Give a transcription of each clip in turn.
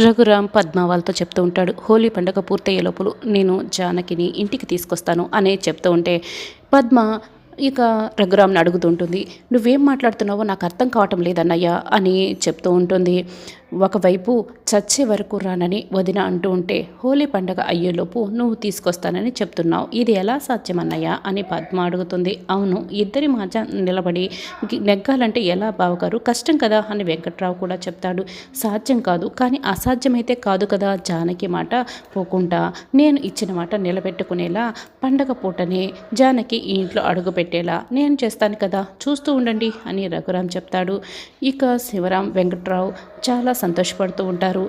రఘురామ్ పద్మ వాళ్ళతో చెప్తూ ఉంటాడు. హోలీ పండుగ పూర్తయ్యే లోపల నేను జానకిని ఇంటికి తీసుకొస్తాను అనే చెప్తూ ఉంటే పద్మ ఇక రఘురామ్ని అడుగుతుంటుంది. నువ్వేం మాట్లాడుతున్నావో నాకు అర్థం కావటం లేదన్నయ్య అని చెప్తూ ఉంటుంది. ఒకవైపు చచ్చే వరకు రానని వదిన అంటూ ఉంటే హోలీ పండగ అయ్యేలోపు నువ్వు తీసుకొస్తానని చెప్తున్నావు, ఇది ఎలా సాధ్యమన్నయ్య అని పద్మ అడుగుతుంది. అవును, ఇద్దరి మధ్య నిలబడి నెగ్గాలంటే ఎలా బావగారు, కష్టం కదా అని వెంకట్రావు కూడా చెప్తాడు. సాధ్యం కాదు, కానీ అసాధ్యమైతే కాదు కదా. జానకి మాట పోకుండా నేను ఇచ్చిన మాట నిలబెట్టుకునేలా పండగ పూటనే జానకి ఈ ఇంట్లో అడుగు పెట్టేలా నేను చేస్తాను కదా, చూస్తూ ఉండండి అని రఘురాం చెప్తాడు. ఇక శివరాం వెంకట్రావు చాలా సంతోషపడుతూ ఉంటారు.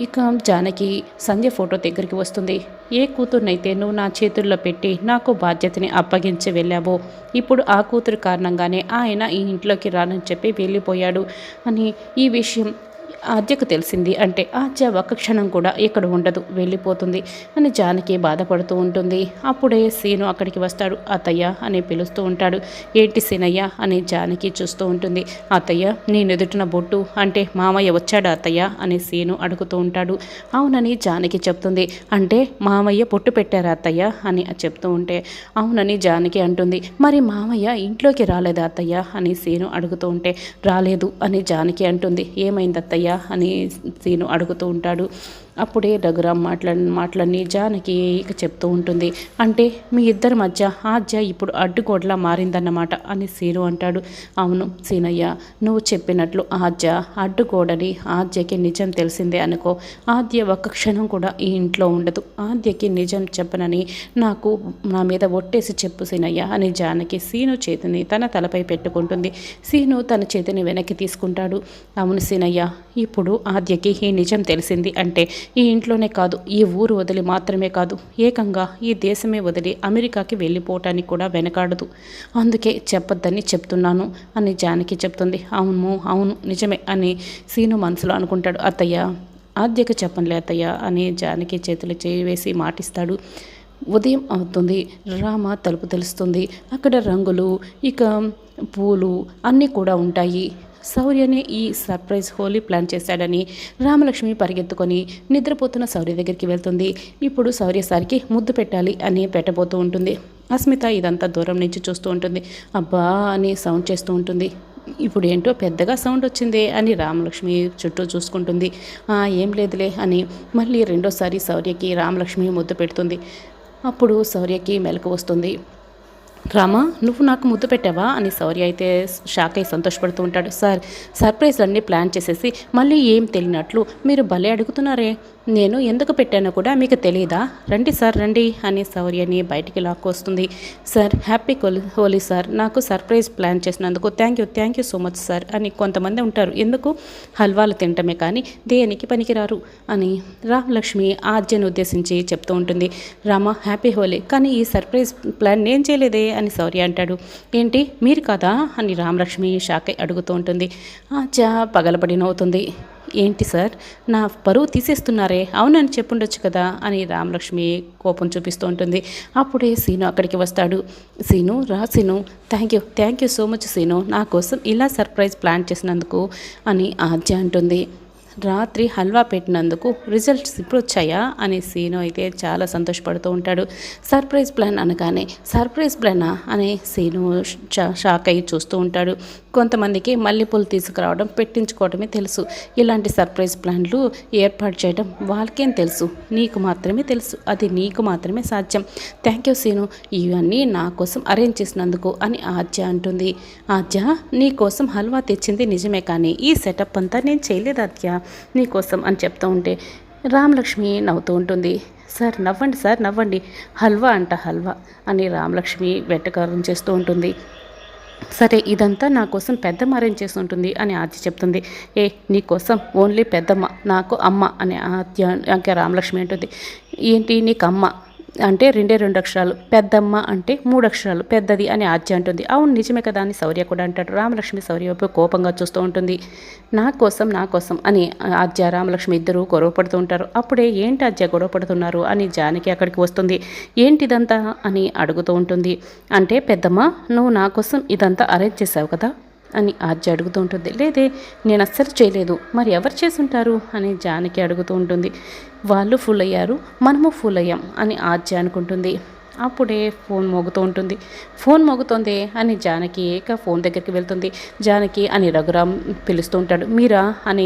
ఇక జానకి సంధ్య ఫోటో దగ్గరికి వస్తుంది. ఏ కూతుర్నైతే నువ్వు నా చేతుల్లో పెట్టి నాకు బాధ్యతని అప్పగించి వెళ్ళావో ఇప్పుడు ఆ కూతురు కారణంగానే ఆయన ఈ ఇంట్లోకి రానని చెప్పి వెళ్ళిపోయాడు అని ఈ విషయం ఆద్యకు తెలిసింది అంటే ఆద్య ఒక్క క్షణం కూడా ఇక్కడ ఉండదు, వెళ్ళిపోతుంది అని జానకి బాధపడుతూ ఉంటుంది. అప్పుడే సీను అక్కడికి వస్తాడు. అత్తయ్య అని పిలుస్తూ ఉంటాడు. ఏంటి సీనయ్య అని జానకి చూస్తూ ఉంటుంది. అత్తయ్య నేను ఎదుటిన బొట్టు అంటే మామయ్య వచ్చాడు అత్తయ్య అని సీను అడుగుతూ ఉంటాడు. అవునని జానకి చెప్తుంది. అంటే మామయ్య బొట్టు పెట్టారా అత్తయ్య అని చెప్తూ ఉంటే అవునని జానకి అంటుంది. మరి మామయ్య ఇంట్లోకి రాలేదా అత్తయ్య అని సీను అడుగుతూ ఉంటే రాలేదు అని జానకి అంటుంది. ఏమైంది అత్తయ్య అని సీను అడుగుతూ ఉంటాడు. అప్పుడే రఘురామ్ మాటలన్నీ జానకి ఇక చెప్తూ ఉంటుంది. అంటే మీ ఇద్దరి మధ్య ఆద్య ఇప్పుడు అడ్డుగోడలా మారిందన్నమాట అని సీను అంటాడు. అవును సీనయ్య, నువ్వు చెప్పినట్లు ఆద్య అడ్డుగోడని ఆద్యకి నిజం తెలిసిందే అనుకో, ఆద్య ఒక్క క్షణం కూడా ఈ ఇంట్లో ఉండదు. ఆద్యకి నిజం చెప్పనని నాకు నా మీద ఒట్టేసి చెప్పు సీనయ్య అని జానకి సీను చేతిని తన తలపై పెట్టుకుంటుంది. సీను తన చేతిని వెనక్కి తీసుకుంటాడు. అవును సీనయ్య, ఇప్పుడు ఆద్యకి ఈ నిజం తెలిసింది అంటే ఈ ఇంట్లోనే కాదు, ఈ ఊరు వదిలి మాత్రమే కాదు, ఏకంగా ఈ దేశమే వదిలి అమెరికాకి వెళ్ళిపోవటానికి కూడా వెనకాడదు. అందుకే చెప్పొద్దని చెప్తున్నాను అని జానకి చెప్తుంది. అవును అవును నిజమే అని సీను మనసులో అనుకుంటాడు. అత్తయ్య ఆద్యకి చెప్పనులే అత్తయ్య అని జానకి చేతులు చేయి వేసి మాటిస్తాడు. ఉదయం అవుతుంది. రామ తలుపు తెలుస్తుంది. అక్కడ రంగులు ఇక పూలు అన్నీ కూడా ఉంటాయి. శౌర్యనే ఈ సర్ప్రైజ్ హోలీ ప్లాన్ చేశాడని రామలక్ష్మి పరిగెత్తుకొని నిద్రపోతున్న శౌర్య దగ్గరికి వెళ్తుంది. ఇప్పుడు శౌర్య సారికి ముద్దు పెట్టాలి అని పెట్టబోతూ ఉంటుంది. అస్మిత ఇదంతా దూరం నుంచి చూస్తూ ఉంటుంది. అబ్బా అని సౌండ్ చేస్తూ ఉంటుంది. ఇప్పుడు ఏంటో పెద్దగా సౌండ్ వచ్చిందే అని రామలక్ష్మి చుట్టూ చూసుకుంటుంది. ఏం లేదులే అని మళ్ళీ రెండోసారి శౌర్యకి రామలక్ష్మి ముద్దు పెడుతుంది. అప్పుడు శౌర్యకి మెలకు వస్తుంది. రామా నువ్వు నాకు ముద్దు పెట్టావా అని శౌర్య అయితే షాక్ అయి సంతోషపడుతూ ఉంటాడు. సార్ సర్ప్రైజ్లన్నీ ప్లాన్ చేసేసి మళ్ళీ ఏం తెలియనట్లు మీరు భలే అడుగుతున్నారే, నేను ఎందుకు పెట్టానో కూడా మీకు తెలియదా, రండి సార్ రండి అని శౌర్యని బయటికి లాక్కొస్తుంది. సార్ హ్యాపీ హోలీ సార్, నాకు సర్ప్రైజ్ ప్లాన్ చేసినందుకు thank you so much sir అని కొంతమంది ఉంటారు, ఎందుకు హల్వాలు తినటమే కానీ దేనికి పనికిరారు అని రామలక్ష్మి ఆద్యను ఉద్దేశించి చెప్తూ ఉంటుంది. రామ హ్యాపీ హోలీ, కానీ ఈ సర్ప్రైజ్ ప్లాన్ నేను చేయలేదే అని శౌర్య అంటాడు. ఏంటి మీరు కాదా అని రామలక్ష్మి షాక్ అయి అడుగుతూ ఉంటుంది. ఆద్య పగలబడి నవ్వుతుంది. ఏంటి సార్ నా పరువు తీసేస్తున్నారే, అవునని చెప్పుండొచ్చు కదా అని రామలక్ష్మి కోపం చూపిస్తూ ఉంటుంది. అప్పుడే సీను అక్కడికి వస్తాడు. సీను రా Seenu, thank you so much Seenu, నా కోసం ఇలా సర్ప్రైజ్ ప్లాన్ చేసినందుకు అని ఆద్య అంటుంది. రాత్రి హల్వా పెట్టినందుకు రిజల్ట్స్ ఇప్పుడు వచ్చాయా అని సీను అయితే చాలా సంతోషపడుతూ ఉంటాడు. సర్ప్రైజ్ ప్లాన్ అనగానే సర్ప్రైజ్ ప్లానా అని సీను షాక్ అయ్యి చూస్తూ ఉంటాడు. కొంతమందికి మల్లెపూలు తీసుకురావడం పెట్టించుకోవడమే తెలుసు, ఇలాంటి సర్ప్రైజ్ ప్లాన్లు ఏర్పాటు చేయడం వాళ్ళకేం తెలుసు, నీకు మాత్రమే తెలుసు, అది నీకు మాత్రమే సాధ్యం. థ్యాంక్ యూ సీను, ఇవన్నీ నా కోసం అరేంజ్ చేసినందుకు అని ఆద్య అంటుంది. ఆద్య నీ కోసం హల్వా తెచ్చింది నిజమే, కానీ ఈ సెటప్ అంతా నేను చేయలేదు ఆద్య నీకోసం అని చెప్తూ ఉంటే రామలక్ష్మి నవ్వుతూ ఉంటుంది. సార్ నవ్వండి, హల్వా అంట హల్వా అని రామలక్ష్మి వెట్టకారం చేస్తూ ఉంటుంది. సరే ఇదంతా నా కోసం పెద్దమ్మ అరేంజ్ చేసి ఉంటుంది అని ఆద్య చెప్తుంది. నీకోసం ఓన్లీ పెద్దమ్మ, నాకు అమ్మ అని ఆద్య రామలక్ష్మి అంటుంది. ఏంటి నీకు అమ్మ అంటే 2 అక్షరాలు, పెద్దమ్మ అంటే 3 అక్షరాలు, పెద్దది అని ఆద్య అంటుంది. అవును నిజమే కదా అని శౌర్య కూడా అంటాడు. రామలక్ష్మి శౌర్య వైపు కోపంగా చూస్తూ ఉంటుంది. నా కోసం అని ఆద్య రామలక్ష్మి ఇద్దరు గొడవపడుతూ ఉంటారు. అప్పుడే ఏంటి ఆద్య గొడవపడుతున్నారు అని జానకి అక్కడికి వస్తుంది. ఏంటిదంతా అని అడుగుతూ ఉంటుంది. అంటే పెద్దమ్మ నువ్వు నా కోసం ఇదంతా అరేంజ్ చేసావు కదా, అని ఆర్జ అడుగుతూ ఉంటుంది. లేదే, నేను అస్సలు చేయలేదు. మరి ఎవరు చేసుంటారు అని జానకి అడుగుతూ ఉంటుంది. వాళ్ళు ఫుల్ అయ్యారు, మనము ఫుల్ అయ్యాం అని ఆర్జ అనుకుంటుంది. అప్పుడే ఫోన్ మోగుతూ ఉంటుంది. ఫోన్ మోగుతోంది అని జానకి ఇక ఫోన్ దగ్గరికి వెళ్తుంది. జానకి అని రఘురామ్ పిలుస్తూ ఉంటాడు. మీరా అని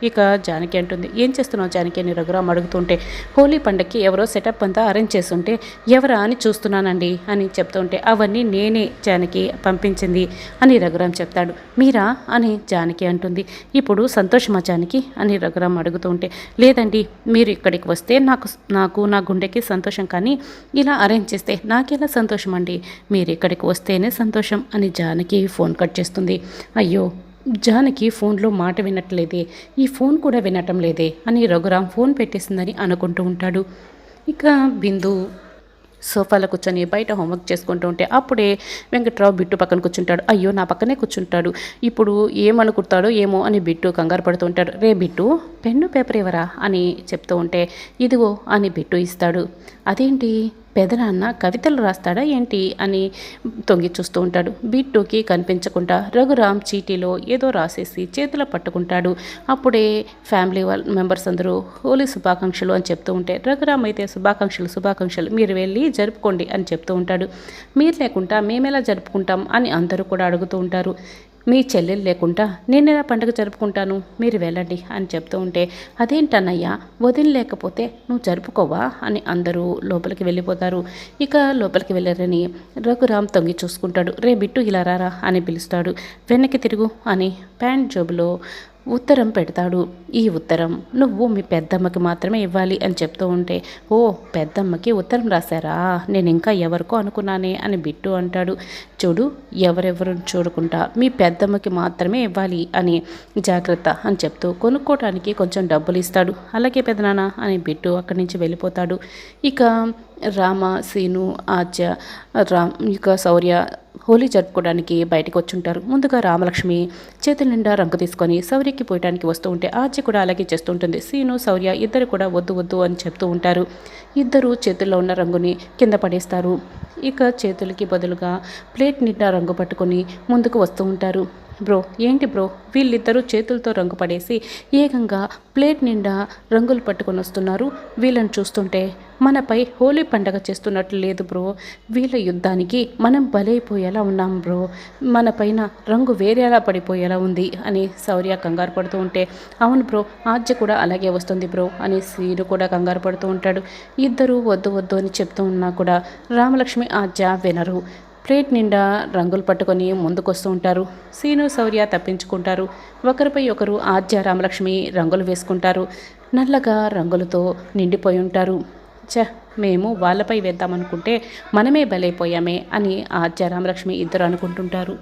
ఇక జానకి అంటుంది. ఏం చేస్తున్నావు జానకి అని రఘురామ్ అడుగుతుంటే, హోలీ పండగకి ఎవరో సెటప్ అంతా అరేంజ్ చేస్తుంటే ఎవరా అని చూస్తున్నానండి అని చెప్తుంటే, అవన్నీ నేనే జానకి పంపించింది అని రఘురామ్ చెప్తాడు. మీరా అని జానకి అంటుంది. ఇప్పుడు సంతోషమా జానకి అని రఘురామ్ అడుగుతుంటే, లేదండి, మీరు ఇక్కడికి వస్తే నాకు నా గుండెకి సంతోషం, కానీ ఇలా అరేంజ్ చేస్తే నాకెలా సంతోషం అండి, మీరు ఇక్కడికి వస్తేనే సంతోషం అని జానకి ఫోన్ కట్ చేస్తుంది. అయ్యో, జానకి ఫోన్లో మాట వినట్లేదే, ఈ ఫోన్ కూడా వినటం లేదే అని రఘురామ్ ఫోన్ పెట్టేసిందని అనుకుంటూ ఉంటాడు. ఇక బిందు సోఫాలో కూర్చొని బయట హోంవర్క్ చేసుకుంటూ ఉంటే అప్పుడే వెంకట్రావు బిట్టు పక్కన కూర్చుంటాడు. అయ్యో, నా పక్కనే కూర్చుంటాడు, ఇప్పుడు ఏమనుకుంటాడో ఏమో అని బిట్టు కంగారు పడుతూ ఉంటాడు. రే బిట్టు, పెన్ను పేపర్ ఎవరా అని చెప్తూ ఉంటే, ఇదిగో అని బిట్టు ఇస్తాడు. అదేంటి, పెదనాన్న కవితలు రాస్తాడా ఏంటి అని తొంగి చూస్తూ ఉంటాడు. బిట్టుకి కనిపించకుండా రఘురామ్ చీటీలో ఏదో రాసేసి చేతిలో పట్టుకుంటాడు. అప్పుడే ఫ్యామిలీ మెంబర్స్ అందరూ హోలీ శుభాకాంక్షలు అని చెప్తూ ఉంటే, రఘురామ్ అయితే శుభాకాంక్షలు మీరు వెళ్ళి జరుపుకోండి అని చెప్తూ ఉంటాడు. మీరు లేకుండా మేమెలా జరుపుకుంటాం అని అందరూ కూడా అడుగుతూ ఉంటారు. మీ చెల్లెలు లేకుండా నేనెలా పండుగ జరుపుకుంటాను, మీరు వెళ్ళండి అని చెప్తూ ఉంటే, అదేంటన్నయ్యా, వదిన లేకపోతే నువ్వు జరుపుకోవా అని అందరూ లోపలికి వెళ్ళిపోతారు. ఇక లోపలికి వెళ్ళారని రఘురామ్ తొంగి చూసుకుంటాడు. రే బిట్టు, ఇలా రారా అని పిలుస్తాడు. వెనక్కి తిరుగు అని ప్యాంట్ జోబులో ఉత్తరం పెడతాడు. ఈ ఉత్తరం నువ్వు మీ పెద్దమ్మకి మాత్రమే ఇవ్వాలి అని చెప్తూ ఉంటే, ఓ పెద్దమ్మకి ఉత్తరం రాశారా, నేను ఇంకా ఎవరికో అనుకున్నానే అని బిట్టు అంటాడు. చూడు, ఎవరెవరు చూడకుండా మీ పెద్దమ్మకి మాత్రమే ఇవ్వాలి అని జాగ్రత్త అని చెప్తూ కొనుక్కోవడానికి కొంచెం డబ్బులు ఇస్తాడు. అలాగే పెదనాన్న అని బిట్టు అక్కడి నుంచి వెళ్ళిపోతాడు. ఇక రామ, సీను, ఆద్య, ఇక శౌర్య హోలీ జరుపుకోవడానికి బయటకు వచ్చుంటారు. ముందుగా రామలక్ష్మి చేతుల నిండా రంగు తీసుకొని శౌర్యకి పోయడానికి వస్తూ ఉంటే ఆద్య కూడా అలాగే చేస్తూ ఉంటుంది. సీను, శౌర్య ఇద్దరు కూడా వద్దు వద్దు అని చెప్తూ ఉంటారు. ఇద్దరు చేతుల్లో ఉన్న రంగుని కింద పడేస్తారు. ఇక చేతులకి బదులుగా ప్లేట్ నిండా రంగు పట్టుకొని ముందుకు వస్తూ ఉంటారు. బ్రో, ఏంటి బ్రో, వీళ్ళిద్దరూ చేతులతో రంగు పడేసి ఏకంగా ప్లేట్ నిండా రంగులు పట్టుకొని వస్తున్నారు. వీళ్ళని చూస్తుంటే మనపై హోలీ పండగ చేస్తున్నట్లు లేదు బ్రో, వీళ్ళ యుద్ధానికి మనం బలైపోయేలా ఉన్నాం బ్రో, మన పైన రంగు వేరేలా పడిపోయేలా ఉంది అని శౌర్య కంగారు పడుతూ ఉంటే, అవును బ్రో, ఆద్య కూడా అలాగే వస్తుంది బ్రో అని సీను కూడా కంగారు పడుతూ ఉంటాడు. ఇద్దరు వద్దు వద్దు అని చెప్తూ ఉన్నా కూడా రామలక్ష్మి, ఆద్య వినరు. ప్లేట్ నిండా రంగులు పట్టుకొని ముందుకొస్తూ ఉంటారు. సీను, శౌర్య తప్పించుకుంటారు. ఒకరిపై ఒకరు ఆద్య, రామలక్ష్మి రంగులు వేసుకుంటారు. నల్లగా రంగులతో నిండిపోయి ఉంటారు. మేము వాళ్ళపై వేద్దామనుకుంటే మనమే బలైపోయామే అని ఆద్య, రామలక్ష్మి ఇద్దరు అనుకుంటుంటారు.